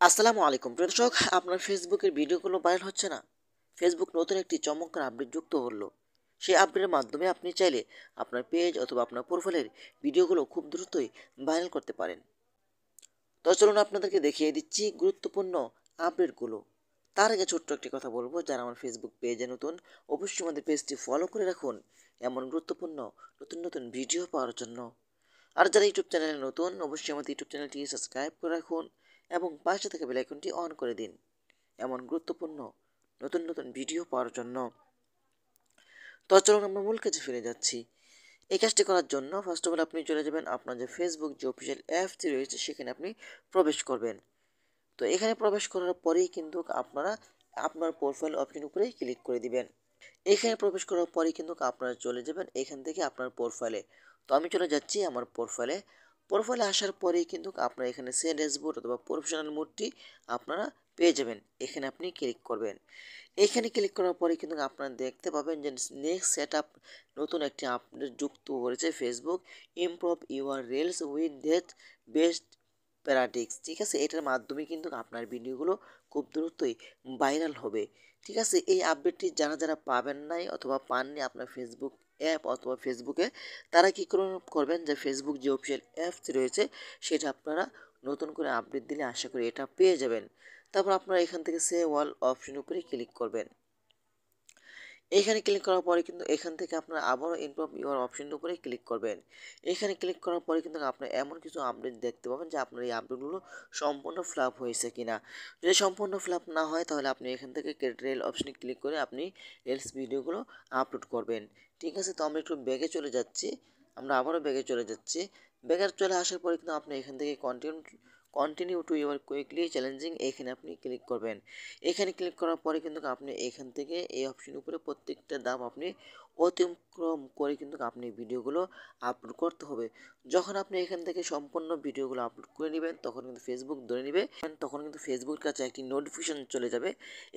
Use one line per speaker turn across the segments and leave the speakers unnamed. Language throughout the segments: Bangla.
আসসালামু আলাইকুম প্রিয় দর্শক, আপনার ফেসবুকের ভিডিওগুলো ভাইরাল হচ্ছে না। ফেসবুক নতুন একটি চমৎকার আপডেট যুক্ত হলো। সেই আপডেটের মাধ্যমে আপনি চাইলে আপনার পেজ অথবা আপনার প্রোফাইলের ভিডিওগুলো খুব দ্রুতই ভাইরাল করতে পারেন। তো চলুন আপনাদেরকে দেখিয়ে দিচ্ছি গুরুত্বপূর্ণ আপডেটগুলো। তার আগে ছোট্ট একটি কথা বলবো, যারা আমার ফেসবুক পেজে নতুন, অবশ্যই আমাদের পেজটি ফলো করে রাখুন এমন গুরুত্বপূর্ণ নতুন নতুন ভিডিও পাওয়ার জন্য। আর যারা ইউটিউব চ্যানেলে নতুন, অবশ্যই আমাদের ইউটিউব চ্যানেলটি সাবস্ক্রাইব করে রাখুন এবং পাশে থাকা বেল আইকনটি অন করে দিন এমন গুরুত্বপূর্ণ নতুন নতুন ভিডিও পাওয়ার জন্য। তো চলুন আমরা মূল কাজে ফিরে যাচ্ছি। এই কাজটি করার জন্য ফার্স্ট অফ অল আপনি চলে যাবেন আপনার যে ফেসবুক যে অফিসিয়াল অ্যাপটি রয়েছে সেখানে আপনি প্রবেশ করবেন। তো এখানে প্রবেশ করার পরেই কিন্তু আপনারা আপনার প্রোফাইল অপশন উপরেই ক্লিক করে দিবেন। এখানে প্রবেশ করার পরেই কিন্তু আপনারা চলে যাবেন এখান থেকে আপনার প্রোফাইলে। তো আমি চলে যাচ্ছি আমার প্রোফাইলে। প্রোফাইলে আসার পরেই কিন্তু আপনারা এখানে সে ড্যাশবোর্ড অথবা প্রফেশনাল মোডটি আপনারা পেয়ে যাবেন। এখানে আপনি ক্লিক করবেন। এখানে ক্লিক করার পরে কিন্তু আপনারা দেখতে পাবেন যে নেক্সট সেটআপ নতুন একটি আপডেট যুক্ত করেছে Facebook. Improve your reels with that best paradox, ঠিক আছে? এটার মাধ্যমে কিন্তু আপনার ভিডিওগুলো খুব দ্রুতই ভাইরাল হবে। ঠিক আছে, এই আপডেটটি যারা যারা পাবেন নাই অথবা পাননি আপনার ফেসবুক অ্যাপ অথবা ফেসবুকে, তারা কী করবেন যে ফেসবুক যে অফিসিয়াল অ্যাপস রয়েছে সেটা আপনারা নতুন করে আপডেট দিলে আশা করি এটা পেয়ে যাবেন। তারপর আপনারা এখান থেকে সে ওয়াল অপশন উপরে ক্লিক করবেন। এখানে ক্লিক করার পরে কিন্তু এখান থেকে আপনারা আবারও ইমপ্রুভ ইউর অপশনের উপরে ক্লিক করবেন। এখানে ক্লিক করার পরে কিন্তু আপনার এমন কিছু আপডেট দেখতে পাবেন যে আপনার এই আপডেটগুলো সম্পূর্ণ ফ্লপ হয়েছে কিনা। যদি সম্পূর্ণ ফ্লপ না হয় তাহলে আপনি এখান থেকে ক্রিয়েট রিল অপশনে ক্লিক করে আপনি রিলস ভিডিওগুলো আপলোড করবেন। ঠিক আছে, তো আমরা একটু ব্যাগে চলে যাচ্ছি। আমরা আবারও ব্যাগে চলে যাচ্ছি। ব্যাগে চলে আসার পরে কিন্তু আপনি এখান থেকে continue to your quickly challenging এখানে আপনি ক্লিক করবেন। এখানে ক্লিক করার পরে কিন্তু আপনি এখান থেকে এই অপশন উপরে প্রত্যেকটা ধাপ আপনি অতিক্রম করে কিন্তু আপনি ভিডিওগুলো আপলোড করতে হবে। যখন আপনি এখান থেকে সম্পূর্ণ ভিডিওগুলো আপলোড করে নেবেন তখন কিন্তু ফেসবুক ধরে নেবে, তখন কিন্তু ফেসবুকের কাছে একটি নোটিফিকেশন চলে যাবে।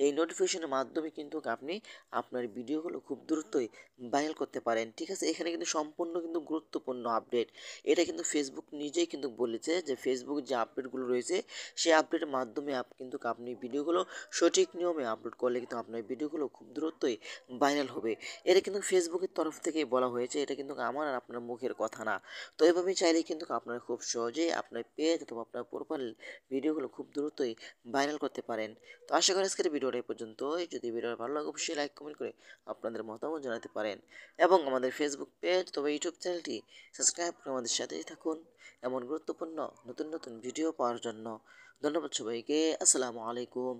এই নোটিফিকেশনের মাধ্যমে কিন্তু আপনি আপনার ভিডিওগুলো খুব দ্রুতই ভাইরাল করতে পারেন। ঠিক আছে, এখানে কিন্তু সম্পূর্ণ কিন্তু গুরুত্বপূর্ণ আপডেট। এটা কিন্তু ফেসবুক নিজেই কিন্তু বলেছে যে ফেসবুক যে আপডেটগুলো রয়েছে সেই আপডেটের মাধ্যমে কিন্তু আপনি ভিডিওগুলো সঠিক নিয়মে আপলোড করলে কিন্তু আপনার ভিডিওগুলো খুব দ্রুতই ভাইরাল হবে। এটা কিন্তু ফেসবুকের তরফ থেকেই বলা হয়েছে, এটা কিন্তু আমার আর আপনার মুখের কথা না। তো এভাবেই চাইলে কিন্তু আপনারা খুব সহজেই আপনার পেজ অথবা আপনার প্রোফাইল ভিডিওগুলো খুব দ্রুতই ভাইরাল করতে পারেন। তো আশা করি আজকের ভিডিওটা এই পর্যন্তই। যদি ভিডিওটা ভালো লাগে অবশ্যই লাইক কমেন্ট করে আপনাদের মতামত জানাতে পারেন এবং আমাদের ফেসবুক পেজ অথবা ইউটিউব চ্যানেলটি সাবস্ক্রাইব করে আমাদের সাথেই থাকুন এমন গুরুত্বপূর্ণ নতুন নতুন ভিডিও পাওয়ার জন্য। ধন্যবাদ সবাইকে। আসসালামু আলাইকুম।